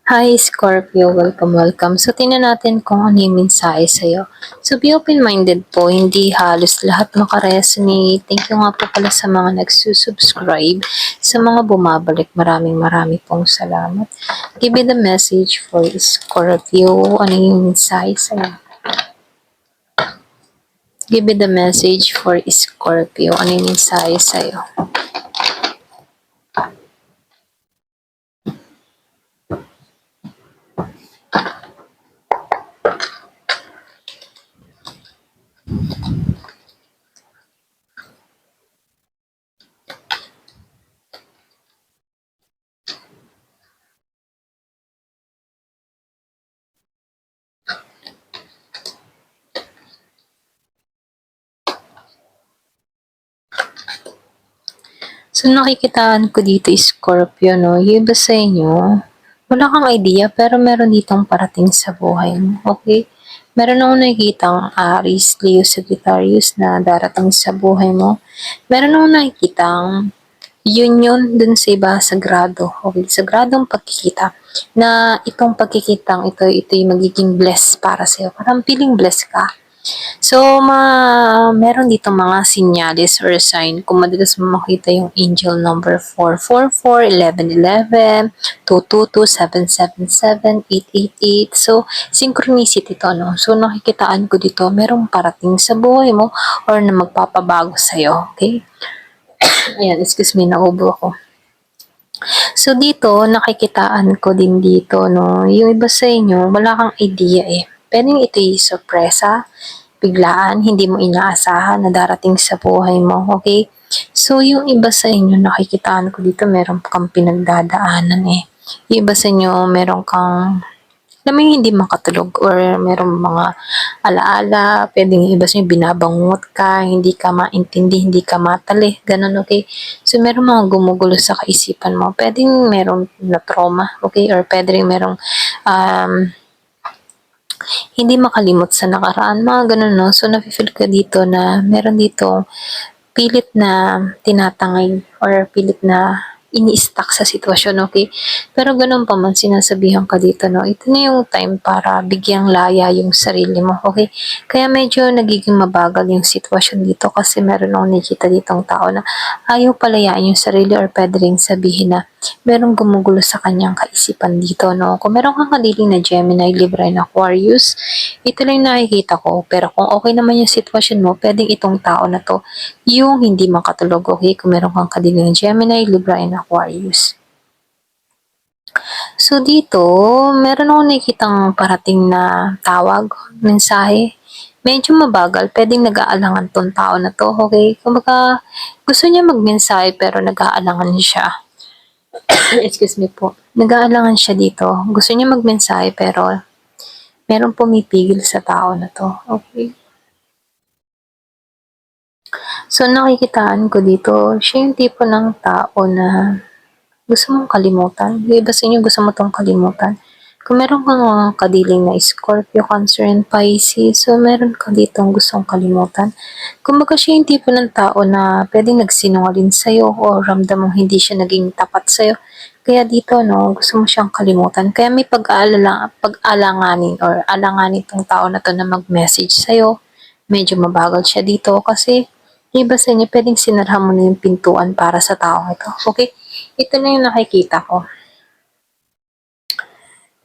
Hi Scorpio, welcome. So, tingnan natin kung ano yung mensahe sa'yo. So, be open-minded po, hindi halos lahat makaresonate. Thank you nga po pala sa mga nagsusubscribe, sa mga bumabalik. Maraming pong salamat. Give me the message for Scorpio. Ano yung mensahe sa'yo? Give me the message for Scorpio. Ano yung mensahe sa'yo? So, nakikitaan ko dito, Scorpio, no? Yung iba sa inyo, wala kang idea, pero meron ditong parating sa buhay mo, okay? Meron akong nakikitang Aries, Leo, Sagittarius na darating sa buhay mo. Meron akong nakikitang union dun sa iba, sagrado, okay? Sagradong pagkikita na itong pagkikitang ito yung magiging blessed para sa'yo. Parang feeling blessed ka. So, meron dito mga sinyalis or sign kung madalas mo makita yung angel number 444, 1111, 222, 777, 888. So, synchronicity to, no? So, nakikitaan ko dito, merong parating sa buhay mo or na magpapabago sa'yo, okay? Ayan, excuse me, naubo ako. So, dito, nakikitaan ko din dito, no? Yung iba sa inyo, wala kang idea eh. Pwedeng ito yung sorpresa, biglaan, hindi mo inaasahan na darating sa buhay mo, okay? So, yung iba sa inyo, nakikitaan ko dito, meron kang pinagdadaanan eh. Yung iba sa inyo, meron kang alam mo yung hindi makatulog or merong mga alaala, pwedeng iba sa inyo binabangungot ka, hindi ka maintindi, hindi ka matali, ganun, okay? So, meron mga gumugulo sa kaisipan mo. Pwedeng merong na trauma, okay? Or pwedeng merong um, hindi makalimot sa nakaraan, mga ganun, no? So, nafe-feel ka dito na meron dito pilit na tinatangay or pilit na ini-stuck sa sitwasyon, okay? Pero ganun pa man, sinasabihan ka dito, no? Ito na yung time para bigyang laya yung sarili mo, okay? Kaya medyo nagiging mabagal yung sitwasyon dito kasi meron akong nakikita ditong tao na ayaw palayain yung sarili or pwede rin sabihin na merong gumugulo sa kanyang kaisipan dito, no? Kung meron kang kadiling na Gemini, Libra, and Aquarius, ito lang yung nakikita ko. Pero kung okay naman yung sitwasyon mo, pwedeng itong tao na to yung hindi makatulog, okay? Kung meron kang kadiling Gemini, Libra, and Aquarius. So, dito, meron akong nakikitang parating na tawag, mensahe. Medyo mabagal, pwedeng nag-aalangan tong tao na to, okay? Kumbaga, gusto niya magmensahe pero nag-aalangan siya. Excuse me po. Nag-aalangan siya dito. Gusto niya magmensahe pero meron pumipigil sa tao na to, okay? So, nakikitaan ko dito, siya yung tipo ng tao na gusto mong kalimutan. Yung iba sa inyo gusto mo tong kalimutan. Kung meron kang mga kadiling na Scorpio, Cancer, and Pisces, so meron ka ditong gustong kalimutan. Kumbaga siya yung tipo ng tao na pwedeng nagsinungaling sa'yo o ramdam mong hindi siya naging tapat sa'yo. Kaya dito, no, gusto mo siyang kalimutan. Kaya may pag-alanganin or alanganin tong tao na to na mag-message sa'yo. Medyo mabagal siya dito kasi iba sa inyo, pwedeng sinarhan mo na yung pintuan para sa taong ito. Okay? Ito na yung nakikita ko.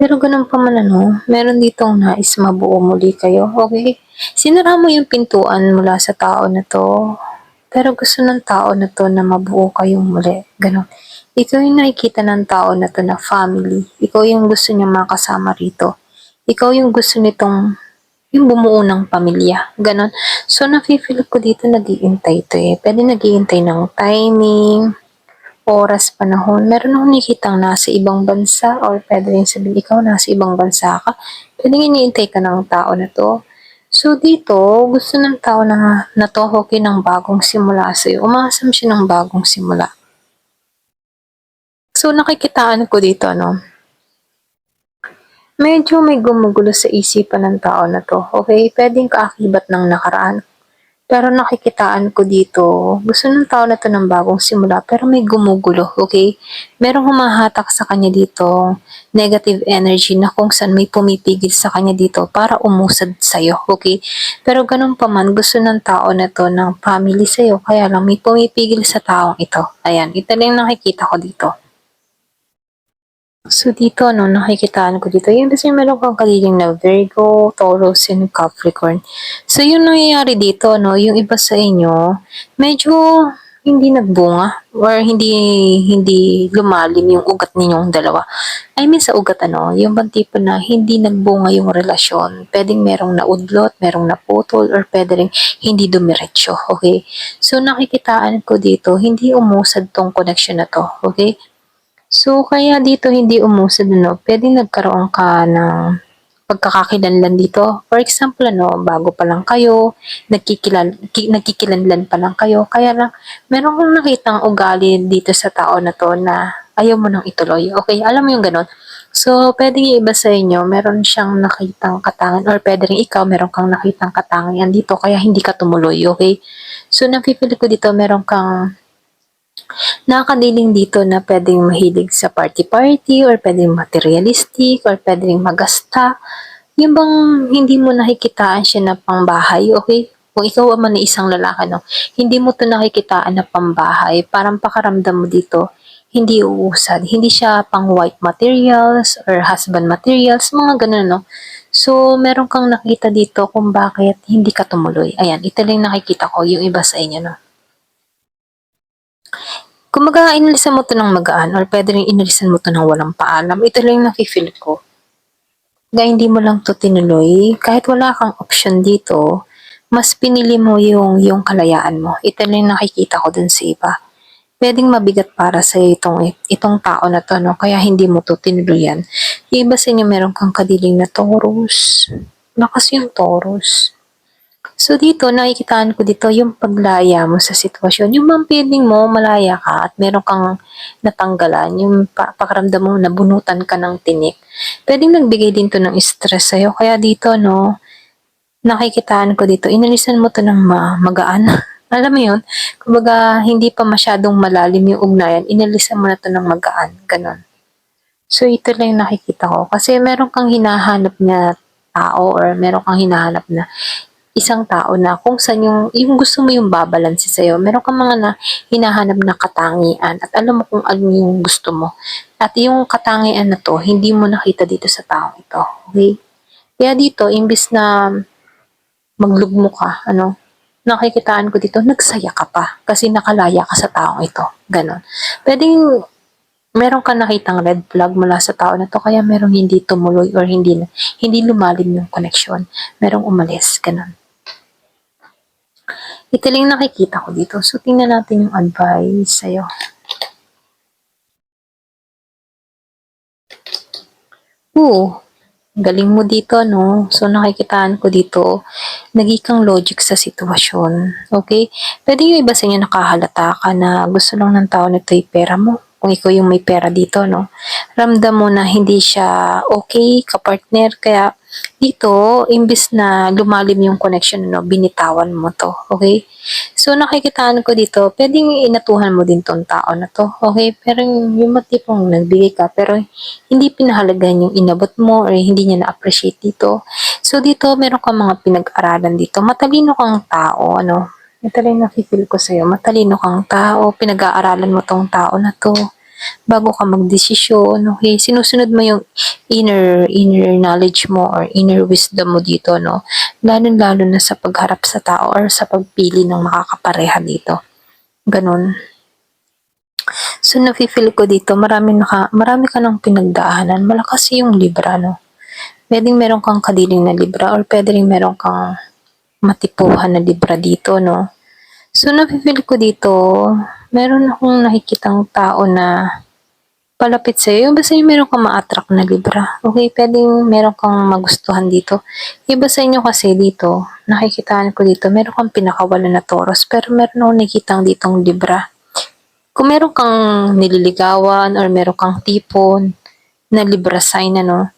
Pero ganun pa man ano, meron ditong nais mabuo muli kayo, okay? Sinara mo yung pintuan mula sa tao na to, pero gusto ng tao na to na mabuo kayong muli, ganun. Ikaw yung nakikita ng tao na to na family. Ikaw yung gusto niya makasama rito. Ikaw yung gusto nitong yung bumuo ng pamilya, ganun. So, nafe-feel ko dito nag-iintay to eh. Pwede nag-iintay ng timing, oras, panahon. Meron akong nakikitang nasa ibang bansa or pwede rin sabihin ikaw nasa ibang bansa ka. Pwede iniintay ka ng tao na to. So dito, gusto ng tao na natohokin ng bagong simula sa'yo. Umaasam siya ng bagong simula. So nakikitaan ko dito, no? Medyo may gumugulo sa isipan ng tao na to. Okay? Pwedeng kaakibat ng nakaraan. Pero nakikitaan ko dito, gusto ng tao na 'to ng bagong simula pero may gumugulo, okay? Merong humahatak sa kanya dito, negative energy na kung saan may pumipigil sa kanya dito para umusad sa'yo, okay? Pero ganun pa man, gusto ng tao na 'to ng family sa'yo kaya lang may pumipigil sa taong ito. Ayan, ito lang yung nakikita ko dito. So dito ano, nakikitaan ko dito, yun kasi meron kang kagiging na Virgo, Taurus, and Capricorn. So yung nangyayari dito, no, yung iba sa inyo, medyo hindi nagbunga or hindi hindi lumalim yung ugat ninyong dalawa. I mean sa ugat ano, yung bang tipo na hindi nagbunga yung relasyon. Pwedeng merong naudlot, merong naputol, or pwede rin hindi dumiretso, okay? So nakikitaan ko dito, hindi umusad tong connection na to, okay? So, kaya dito hindi umusad, no? Pwedeng nagkaroon ka ng pagkakakilanlan dito. For example, ano, bago pa lang kayo, nagkikilanlan pa lang kayo. Kaya lang, meron kang nakitang ugali dito sa tao na to na ayaw mo nang ituloy. Okay, alam mo yung ganon. So, pwedeng yung iba sa inyo, meron siyang nakitang katangan or pwede rin ikaw, meron kang nakitang katangian dito kaya hindi ka tumuloy, okay? So, napipili ko dito, meron kang nakakadiling dito na pwedeng mahilig sa party-party or pwedeng materialistic or pwedeng magasta. Yung bang hindi mo nakikitaan siya na pangbahay, okay? Kung ikaw man ay isang lalaki, no? Hindi mo to nakikitaan na pambahay. Parang pakaramdam mo dito, hindi uusad. Hindi siya pang white materials or husband materials, mga ganun, no? So, meron kang nakita dito kung bakit hindi ka tumuloy. Ayan, ito lang nakikita ko, yung iba sa inyo, no? Kumbaga, inalisan mo 'to ng magaan or puwede ring inalisan mo 'to ng walang paalam. Ito lang yung nafi-feel ko. Kaya hindi mo lang 'to tinuloy, kahit wala kang option dito, mas pinili mo yung kalayaan mo. Ito lang yung nakikita ko dun sa iba. Puwedeng mabigat para sa'yo itong tao na 'to 'no, kaya hindi mo 'to tinuluyan. Yung iba sa inyo meron kang kadiling na Taurus, lakas yung Taurus. So dito, nakikitaan ko dito yung paglaya mo sa sitwasyon. Yung bang feeling mo malaya ka at meron kang natanggalan, yung pakiramdam mo nabunutan ka ng tinik. Pwedeng nagbigay din to ng stress sa'yo. Kaya dito, no, nakikitaan ko dito, inalisan mo to ng magaan. Alam mo yun? Kumbaga, hindi pa masyadong malalim yung ugnayan, inalisan mo na to ng magaan. Ganon. So, ito lang yung nakikita ko. Kasi meron kang hinahanap na tao or meron kang hinahanap na isang tao na kung saan yung gusto mo yung babalanse sa'yo. Meron kang mga na hinahanap na katangian at alam mo kung ano yung gusto mo. At yung katangian na to, hindi mo nakita dito sa taong ito. Okay? Kaya dito, imbis na maglugmo ka, ano, nakikitaan ko dito, nagsaya ka pa kasi nakalaya ka sa taong ito. Ganon. Pwedeng meron ka nakitang red flag mula sa tao na to kaya merong hindi tumuloy or hindi lumalim yung connection. Merong umalis. Ganon. Ito lang yung nakikita ko dito. So, tingnan natin yung advice sa'yo. Galing mo dito, no? So, nakikitaan ko dito, naging logic sa sitwasyon. Okay? Pwede yung iba sa inyo nakahalata ka na gusto lang ng tao nito yung pera mo. Kung ikaw yung may pera dito, no? Ramdam mo na hindi siya okay, kapartner. Kaya dito, imbis na lumalim yung connection, no, binitawan mo to. Okay? So, nakikitaan ko dito, pwedeng inatuhan mo din tong tao na to. Okay? Pero yung matipong nagbigay ka, pero hindi pinahalagahan yung inabot mo or hindi niya na-appreciate dito. So, dito, meron kang mga pinag-aralan dito. Matalino kang tao, ano? Ito rin nafe-feel ko sa'yo. Matalino kang tao, pinag-aaralan mo tong tao na to bago ka magdesisyon, okay? Sinusunod mo yung inner knowledge mo or inner wisdom mo dito, no? Lalo-lalo na sa pagharap sa tao or sa pagpili ng makakapareha dito. Ganun. So, nafe-feel ko dito, marami ka ng pinagdaanan. Malakas yung Libra, no? Pwedeng meron kang kadiling na Libra or pwede rin meron kang matipuhan na Libra dito, no? So, nafe-feel ko dito, meron akong nakikitang tao na palapit sa'yo. Yung basta yung meron kang ma-attract na Libra. Okay, pwedeng meron kang magustuhan dito. Iba sa inyo kasi dito, nakikitaan ko dito, meron kang pinakawalan na Taurus, pero meron akong nakikitang ditong Libra. Kung meron kang nililigawan or meron kang tipon na Libra sign, ano,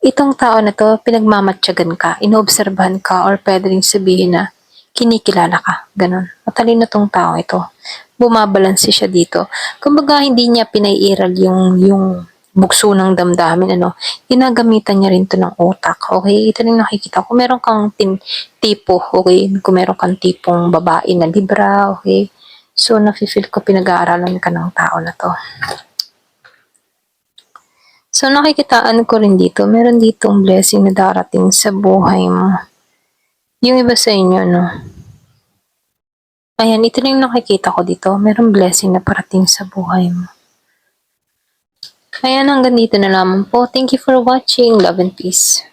itong tao na to, pinagmamatyagan ka, inoobserbahan ka, or pwede rin sabihin na kinikilala ka, ganun. Matalino tong tao ito. Bumabalanse siya dito. Kumbaga, hindi niya pinaiiral yung bugso ng damdamin, ano. Ginagamitan niya rin to ng utak, okay? Ito rin nakikita ko. Meron kang tipo, okay? Kung meron kang tipong babae na libra, okay? So, nafe-feel ko pinag-aaralan ka ng tao na to. So, nakikitaan ko rin dito, meron ditong blessing na darating sa buhay mo. Yung iba sa inyo, no? Ayan, ito na yung nakikita ko dito. Merong blessing na parating sa buhay mo. Ayan, hanggang dito na lamang po. Thank you for watching. Love and peace.